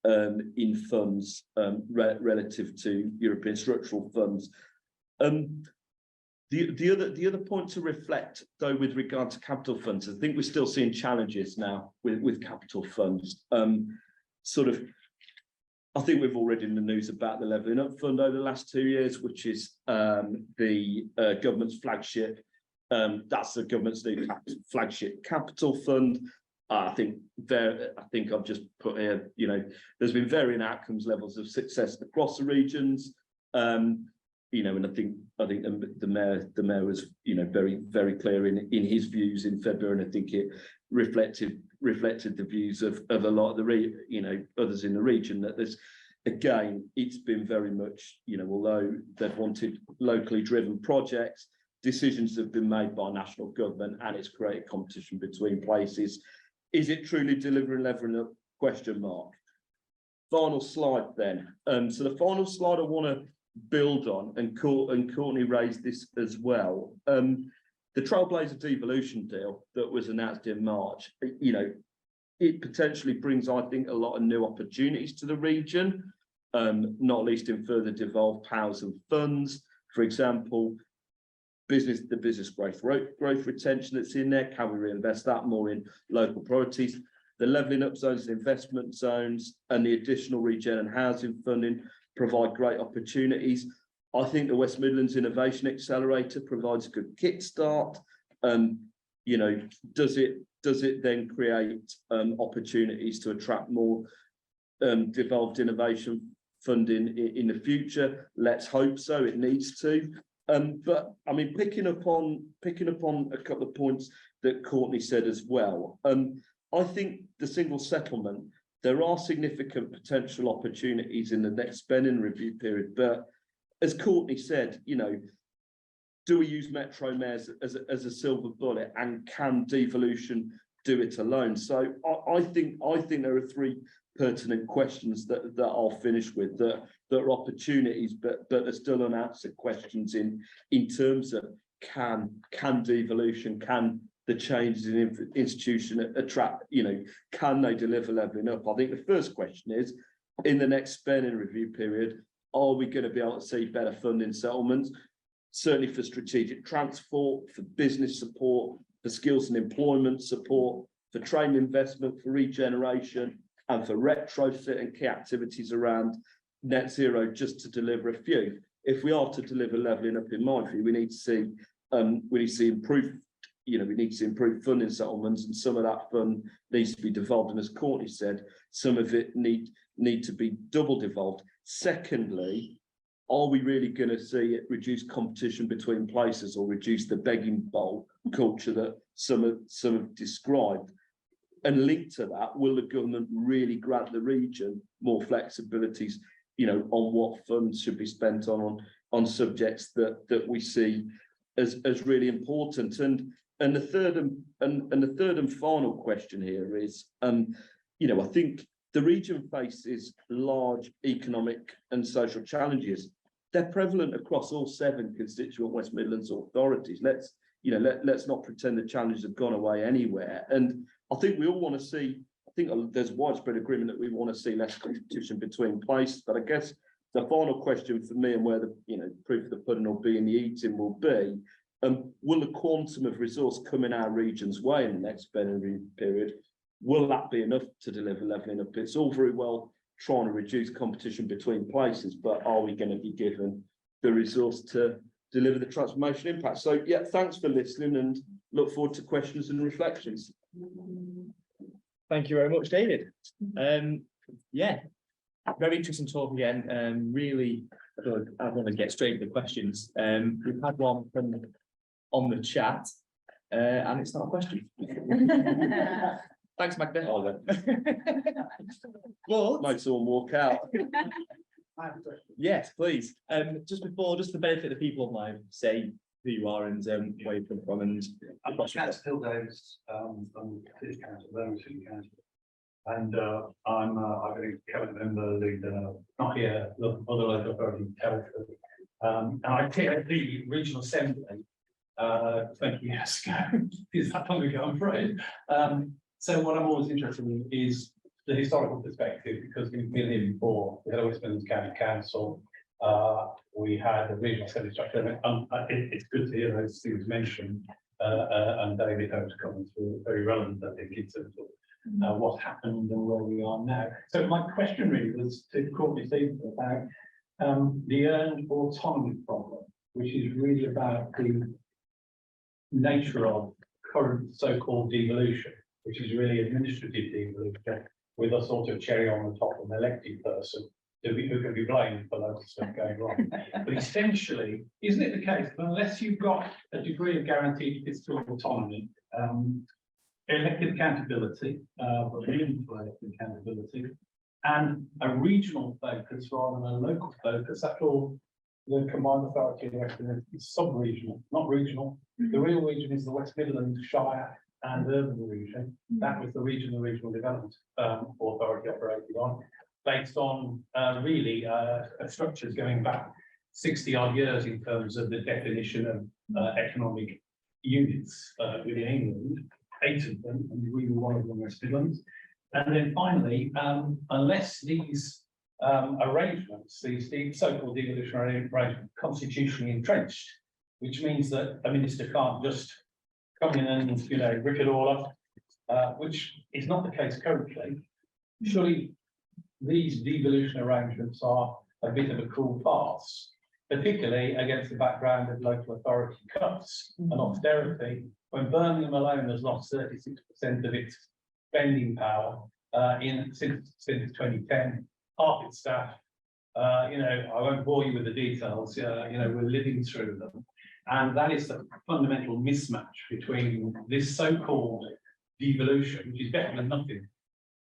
in funds relative to European structural funds. The other point to reflect, though, with regard to capital funds, I think we're still seeing challenges now with capital funds. I think we've already in the news about the Levelling Up Fund over the last 2 years, which is the government's flagship. That's the government's new flagship capital fund. I think I've just put here, there's been varying outcomes, levels of success across the regions. And I think the mayor was, very, very clear in his views in February, and I think it reflected the views of a lot of the others in the region, that there's, again, it's been very much, although they've wanted locally driven projects, decisions have been made by national government, and it's created competition between places. Is it truly delivering levelling up? Question mark. final slide then. So the final slide I want to build on, and Courtney raised this as well. The Trailblazer Devolution deal that was announced in March, you know, it potentially brings, I think, a lot of new opportunities to the region, not least in further devolved powers and funds. For example, the business growth retention that's in there. Can we reinvest that more in local priorities? The levelling up zones and investment zones and the additional regen and housing funding provide great opportunities. I think the West Midlands Innovation Accelerator provides a good kickstart. You know, does it then create opportunities to attract more devolved innovation funding in the future? Let's hope so. It needs to. But I mean, picking up on a couple of points that Courtney said as well. I think the single settlement, there are significant potential opportunities in the next spending review period. But as Courtney said, you know, do we use metro mayors as a silver bullet, and can devolution do it alone? So I think there are three pertinent questions that I'll finish with that are opportunities, but are still unanswered questions in terms of can devolution, can the changes in institution attract, you know, can they deliver levelling up? I think the first question is, in the next spending review period, are we going to be able to see better funding settlements? Certainly for strategic transport, for business support, for skills and employment support, for training investment, for regeneration, and for retrofit and key activities around net zero, just to deliver a few. If we are to deliver levelling up, in my view, we need to see improved, you know, we need to see improved funding settlements, and some of that fund needs to be devolved. And as Courtney said, some of it need to be double devolved. Secondly, are we really going to see it reduce competition between places or reduce the begging bowl culture that some have described? And linked to that, will the government really grant the region more flexibilities, you know, on what funds should be spent on subjects that we see as really important? And the third and final question here is, you know, I think the region faces large economic and social challenges. They're prevalent across all 7 constituent West Midlands authorities. Let's not pretend the challenges have gone away anywhere. And I think we all want to see, I think there's widespread agreement that we want to see less competition between places. But I guess the final question for me, and where the, you know, proof of the pudding will be in the eating, will be, will the quantum of resource come in our region's way in the next spending period? Will that be enough to deliver levelling up? It's all very well trying to reduce competition between places, but are we going to be given the resource to deliver the transformation impact? So yeah, thanks for listening, and look forward to questions and reflections.
Thank you very much, David. Yeah, very interesting talk again. Really, I want to get straight to the questions. We've had one from on the chat, and it's not a question. Thanks, Magda.
Oh,
Well,
might someone walk out.
Yes, please. Just the benefit of the people online, say who you are and where you come from, and
I'm Phil Davis from City Council, Birmingham City Council, and I'm a current member of the not here, other local authority territory. And I chaired the regional assembly 20 years ago. Is that long ago, I'm afraid. So what I'm always interested in is the historical perspective, because we've been here before. We had a West Midlands County Council. We had a regional assembly structure. It's good to hear those things mentioned, and David has come through very relevant, I think, in terms of what happened and where we are now. So my question really was to Courtney Stephenson about the earned autonomy problem, which is really about the nature of current so-called devolution, which is really administrative devolution, with a sort of cherry on the top of an elected person who can be blamed for loads of stuff going wrong. But essentially, isn't it the case that unless you've got a degree of guaranteed fiscal autonomy, elected accountability, meaningful elected accountability, and a regional focus rather than a local focus, that's all the combined authority is sub-regional, not regional. The real region is the West Midlands Shire and urban region. That was the regional development authority operated on. based on really structures going back 60 odd years in terms of the definition of economic units within England, 8 of them, and we were one of them, West Midlands. And then finally, unless these arrangements, these so-called devolutionary arrangements, constitutionally entrenched, which means that a minister can't just come in and rip it all up, which is not the case currently. Surely these devolution arrangements are a bit of a cool farce, particularly against the background of local authority cuts and austerity, when Birmingham alone has lost 36% of its spending power since 2010, half its staff. I won't bore you with the details. We're living through them, and that is the fundamental mismatch between this so-called devolution, which is better than nothing,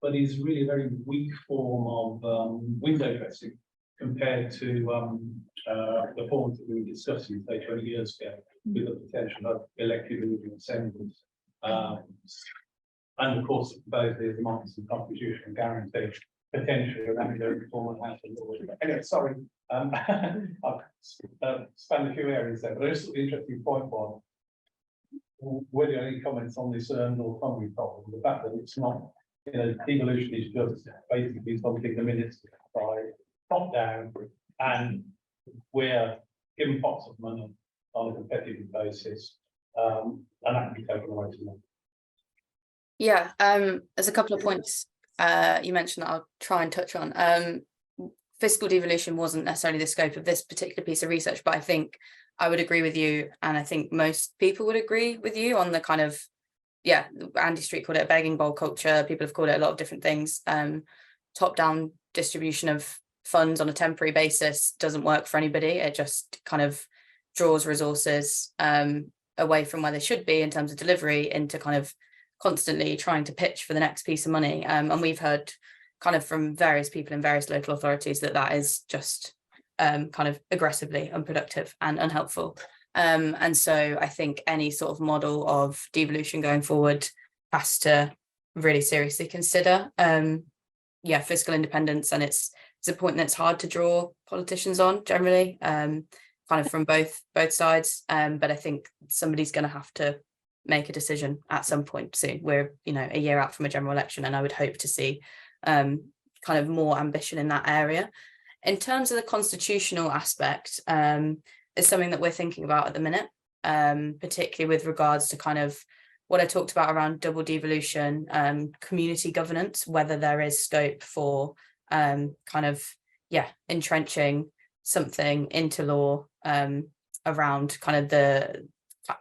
but is really a very weak form of window dressing compared to the forms that we were discussing, say, 20 years ago, with the potential of elected assemblies. And of course, supposedly the markets and constitutional guarantee potentially around the reform of housing law. Anyway, sorry, I've spanned a few areas there, but there's an interesting point was whether you have any comments on this autonomy problem, the fact that it's not, devolution is just basically something the minister by top down, and we're given pots of money on a competitive basis, and that can be taken away from them.
Yeah, there's a couple of points you mentioned that I'll try and touch on. Fiscal devolution wasn't necessarily the scope of this particular piece of research, but I think I would agree with you, and I think most people would agree with you on the kind of, Andy Street called it a begging bowl culture. People have called it a lot of different things. Top-down distribution of funds on a temporary basis doesn't work for anybody. It just kind of draws resources away from where they should be in terms of delivery into kind of constantly trying to pitch for the next piece of money. And we've heard kind of from various people in various local authorities that is just kind of aggressively unproductive and unhelpful. And so I think any sort of model of devolution going forward has to really seriously consider fiscal independence, and it's a point that's hard to draw politicians on generally, kind of from both sides. But I think somebody's going to have to make a decision at some point soon. We're a year out from a general election, and I would hope to see kind of more ambition in that area. In terms of the constitutional aspect, is something that we're thinking about at the minute, particularly with regards to kind of what I talked about around double devolution, community governance, whether there is scope for entrenching something into law around kind of the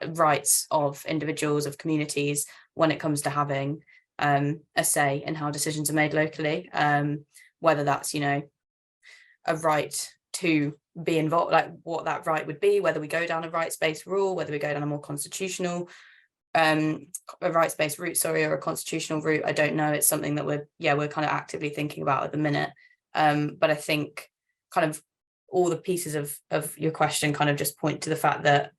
rights of individuals, of communities, when it comes to having a say in how decisions are made locally, whether that's a right to be involved, like what that right would be, whether we go down a rights-based rule, whether we go down a more constitutional a rights-based route, or a constitutional route. I don't know. It's something that we're kind of actively thinking about at the minute. But I think kind of all the pieces of your question kind of just point to the fact that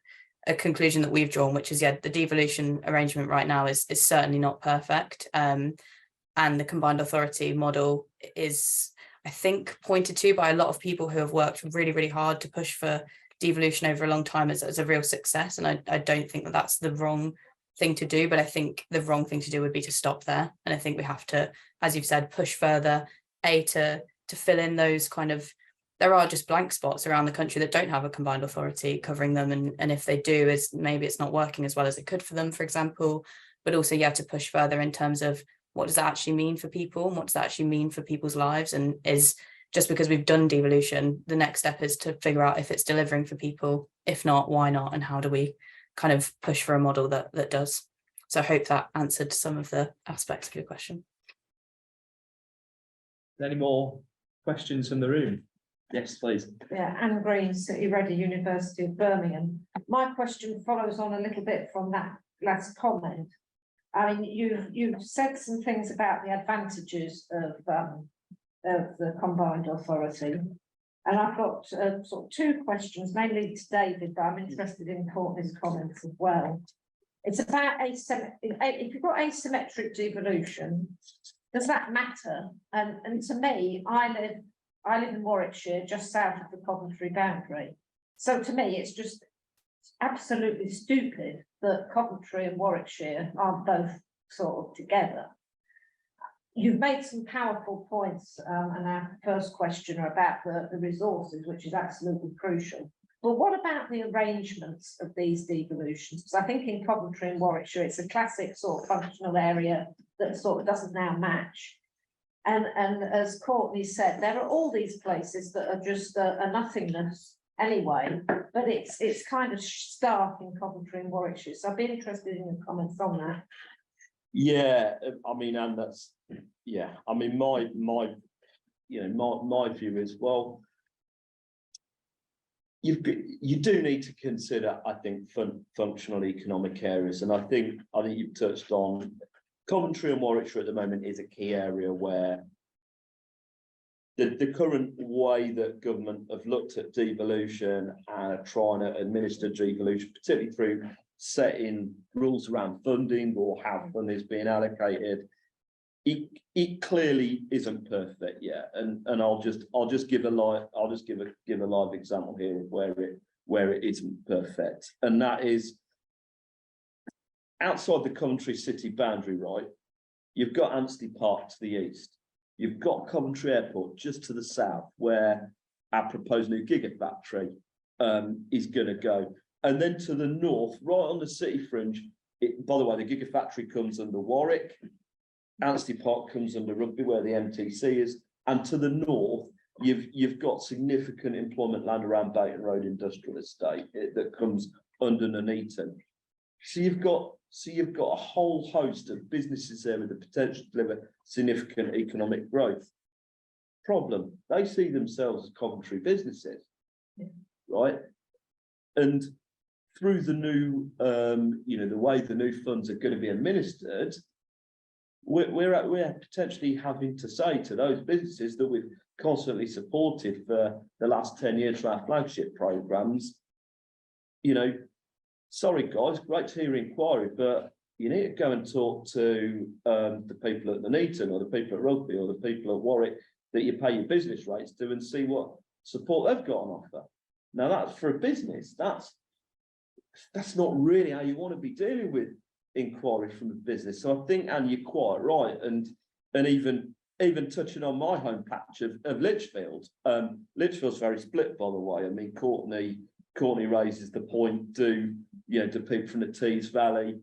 a conclusion that we've drawn, which is the devolution arrangement right now is certainly not perfect, and the combined authority model is, I think, pointed to by a lot of people who have worked really, really hard to push for devolution over a long time as a real success. And I don't think that that's the wrong thing to do, but I think the wrong thing to do would be to stop there. And I think we have to, as you've said, push further, to fill in those kind of, there are just blank spots around the country that don't have a combined authority covering them. And if they do, maybe it's not working as well as it could for them, for example, but also, to push further in terms of what does that actually mean for people, and what does that actually mean for people's lives? And is just because we've done devolution, the next step is to figure out if it's delivering for people. If not, why not? And how do we kind of push for a model that does? So I hope that answered some of the aspects of your question.
Any more questions from the room? Yes, please.
Yeah, Anne Green, City-REDI, University of Birmingham. My question follows on a little bit from that last comment. I mean, you've said some things about the advantages of the combined authority, and I've got sort of two questions, mainly to David, but I'm interested in Courtney's comments as well. It's about if you've got asymmetric devolution, does that matter? And to me, I live in Warwickshire, just south of the Coventry boundary. So to me, it's just absolutely stupid that Coventry and Warwickshire are both sort of together. You've made some powerful points, and our first questioner about the resources, which is absolutely crucial. But what about the arrangements of these devolutions? Because I think in Coventry and Warwickshire, it's a classic sort of functional area that sort of doesn't now match. And as Courtney said, there are all these places that are just a nothingness anyway, but it's kind of stark in Coventry and Warwickshire. So I'd be interested in your comments on that.
Yeah, I mean, and that's, yeah, I mean, my view is, well, you do need to consider, I think, functional economic areas, and I think you've touched on Coventry and Warwickshire at the moment is a key area where the current way that government have looked at devolution and trying to administer devolution, particularly through setting rules around funding or how funding is being allocated, it clearly isn't perfect yet. And I'll just give a live example here of where it isn't perfect, and that is outside the Coventry city boundary, right? You've got Anstey Park to the east. You've got Coventry Airport just to the south, where our proposed new gigafactory is going to go. And then to the north, right on the city fringe, by the way, the gigafactory comes under Warwick. Anstey Park comes under Rugby, where the MTC is. And to the north, you've got significant employment land around Bayton Road Industrial Estate that comes under Nuneaton. So you've got a whole host of businesses there with the potential to deliver significant economic growth. Problem, they see themselves as Coventry businesses, right? And through the new, the way the new funds are going to be administered, we're potentially having to say to those businesses that we've constantly supported for the last 10 years for our flagship programs, sorry guys, great to hear your inquiry, but you need to go and talk to the people at Nuneaton or the people at Rugby or the people at Warwick that you pay your business rates to and see what support they've got on offer. Now that's for a business, that's not really how you want to be dealing with inquiry from a business. So I think, and you're quite right, and even touching on my home patch of Lichfield. Lichfield's very split, by the way. I mean, Courtney raises the point, do people from the Tees Valley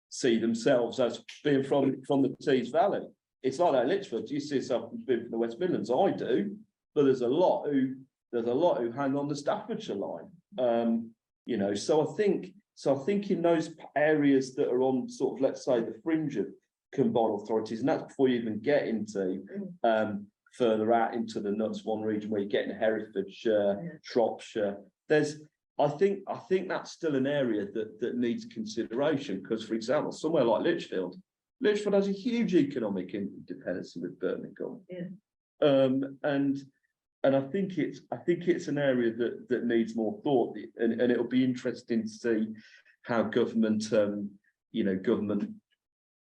see themselves as being from the Tees Valley? It's like that in Lichfield. Do you see yourself being from the West Midlands? I do, but there's a lot who hang on the Staffordshire line. So I think in those areas that are on sort of, let's say, the fringe of combined authorities, and that's before you even get into further out into the Nuts One region where you get in Herefordshire, Shropshire. I think that's still an area that needs consideration, because, for example, somewhere like Lichfield has a huge economic independence with Birmingham. And I think it's an area that needs more thought, and it'll be interesting to see how government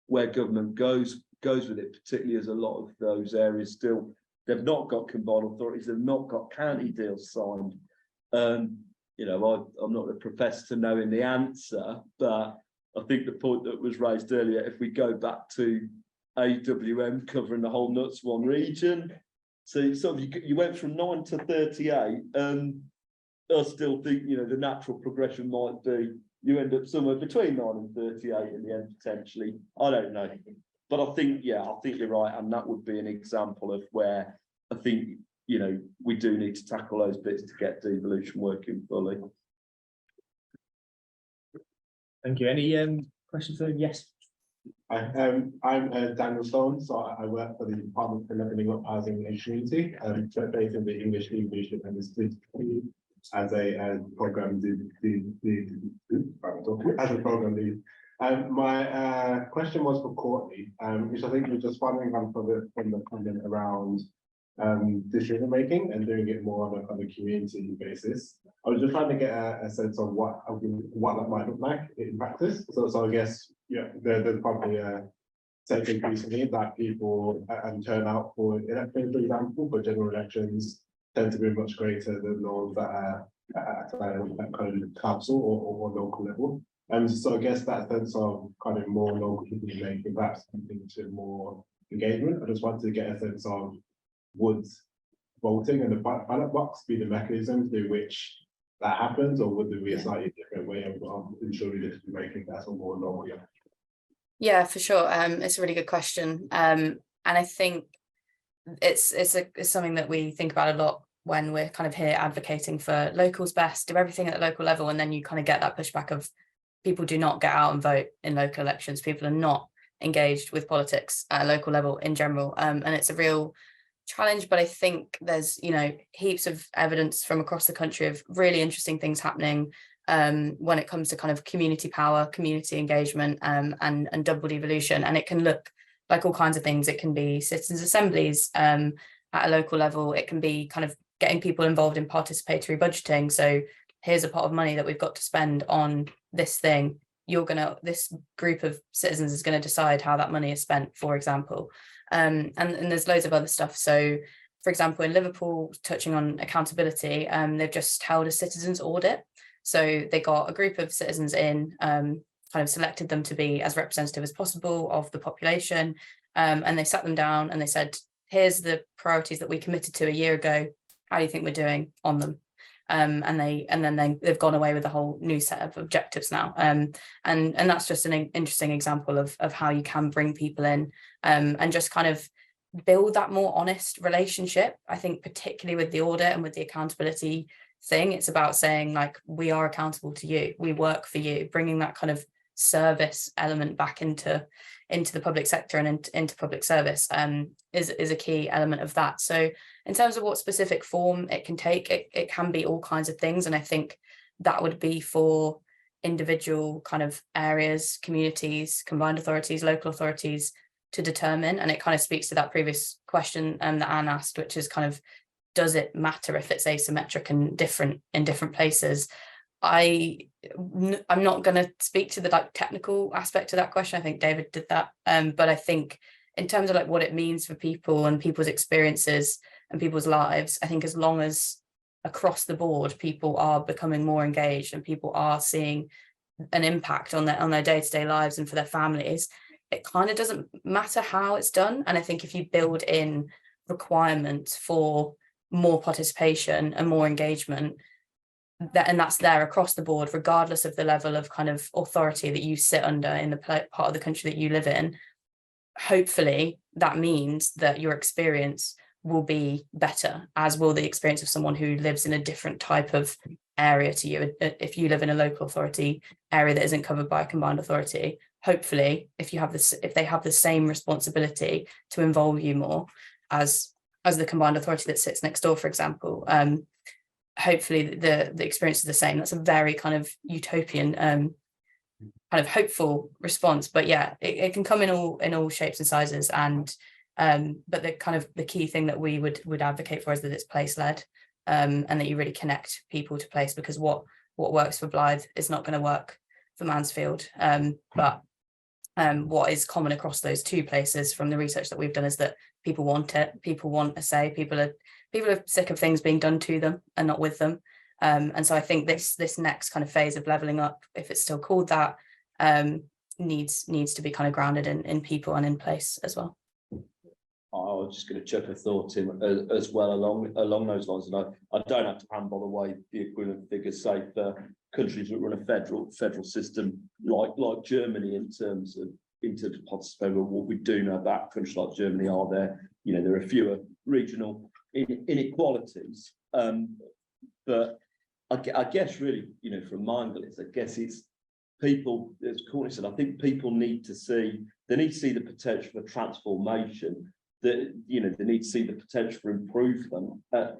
where government goes with it, particularly as a lot of those areas still, they've not got combined authorities, they've not got county deals signed. I'm not a professor to knowing the answer, but I think the point that was raised earlier, if we go back to AWM covering the whole Nuts One region, so sort of you went from 9 to 38, I still think the natural progression might be you end up somewhere between 9 and 38 in the end, potentially. I don't know, but I think you're right, and that would be an example of where I think we do need to tackle those bits to get devolution working fully.
Thank you. Any questions for him? Yes.
I'm Daniel Stone, so I work for the Department for Levelling Up Housing and Community, based in the English Leadership and Institute as a program lead. My question was for Courtney, which I think was just following on from the comment around decision making and doing it more on a community basis. I was just trying to get a sense of what that might look like in practice. So I guess there's probably said increasingly that people and turnout for elections, for example, for general elections tend to be much greater than those that are at kind of council or local level. And so I guess that sense of kind of more local decision making, perhaps something to more engagement. I just wanted to get a sense of would voting and the ballot box be the mechanism through which that happens, or would there be a slightly different way of ensuring decision making that's a more local?
Yeah, for sure. It's a really good question. And I think it's something that we think about a lot when we're kind of here advocating for locals best, do everything at the local level, and then you kind of get that pushback of people do not get out and vote in local elections. People are not engaged with politics at a local level in general. And it's a real challenge, but I think there's, you know, heaps of evidence from across the country of really interesting things happening when it comes to kind of community power, community engagement, and double devolution. And it can look like all kinds of things. It can be citizens' assemblies at a local level. It can be kind of getting people involved in participatory budgeting. So here's a pot of money that we've got to spend on this thing. This group of citizens is going to decide how that money is spent, for example. And there's loads of other stuff. So, for example, in Liverpool, touching on accountability, they've just held a citizens audit. So they got a group of citizens in, kind of selected them to be as representative as possible of the population. And they sat them down and they said, here's the priorities that we committed to a year ago. How do you think we're doing on them? And then they've gone away with a whole new set of objectives now. And that's just an interesting example of how you can bring people in and just kind of build that more honest relationship. I think particularly with the audit and with the accountability thing, it's about saying, like, we are accountable to you, we work for you, bringing that kind of service element back into the public sector and into public service is a key element of that. So in terms of what specific form it can take, it can be all kinds of things. And I think that would be for individual kind of areas, communities, combined authorities, local authorities to determine. And it kind of speaks to that previous question that Anne asked, which is kind of, does it matter if it's asymmetric and different in different places? I'm not going to speak to the like technical aspect of that question. I think David did that. But I think in terms of like what it means for people and people's experiences and people's lives, I think as long as across the board people are becoming more engaged and people are seeing an impact on their day-to-day lives and for their families, it kind of doesn't matter how it's done. And I think if you build in requirements for more participation and more engagement, and that's there across the board, regardless of the level of kind of authority that you sit under in the part of the country that you live in, hopefully that means that your experience will be better, as will the experience of someone who lives in a different type of area to you. If you live in a local authority area that isn't covered by a combined authority, hopefully if they have the same responsibility to involve you more as the combined authority that sits next door, for example, hopefully the experience is the same. That's a very kind of utopian kind of hopeful response, but yeah, it can come in all shapes and sizes. And but the key thing that we would advocate for is that it's place led, and that you really connect people to place, because what works for Blythe is not going to work for Mansfield. But what is common across those two places from the research that we've done is that people want it, people want a say, people are sick of things being done to them and not with them. And so I think this next kind of phase of levelling up, if it's still called that, needs to be kind of grounded in people and in place as well.
I was just going to chuck a thought in as well along those lines, and I don't have to hand, by the way, the equivalent figures, say, for countries that run a federal system like Germany in terms of participating. What we do know about countries like Germany are there are fewer regional inequalities, but I guess really, from my angle, I guess it's people, as Courtney said, I think people need to see the potential for transformation, that they need to see the potential for improvement at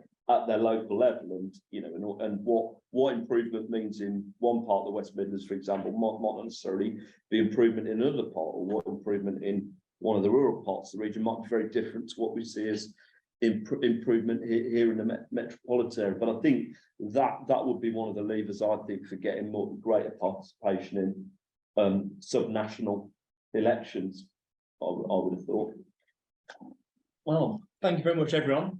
their local level, and what improvement means in one part of the West Midlands, for example, might not necessarily be improvement in another part, or what improvement in one of the rural parts of the region might be very different to what we see as improvement here in the metropolitan area. But I think that would be one of the levers, I think, for getting greater participation in subnational elections. would have thought.
Well, thank you very much, everyone.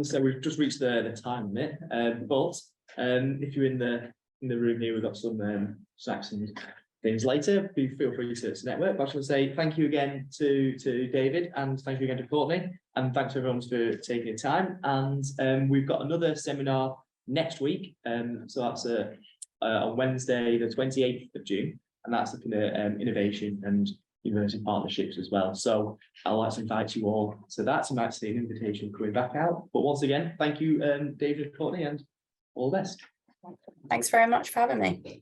So we've just reached the time limit, but if you're in the room here, we've got some snacks and things later. Feel free to network. But I just want to say thank you again to David, and thank you again to Courtney, and thanks everyone for taking the time. And we've got another seminar next week, so that's on Wednesday, the 28th of June, and that's looking at innovation and university partnerships as well. So I'd like to invite you all to that. So you might see an invitation coming back out. But once again, thank you, David and Courtney, and all the best.
Thanks very much for having me.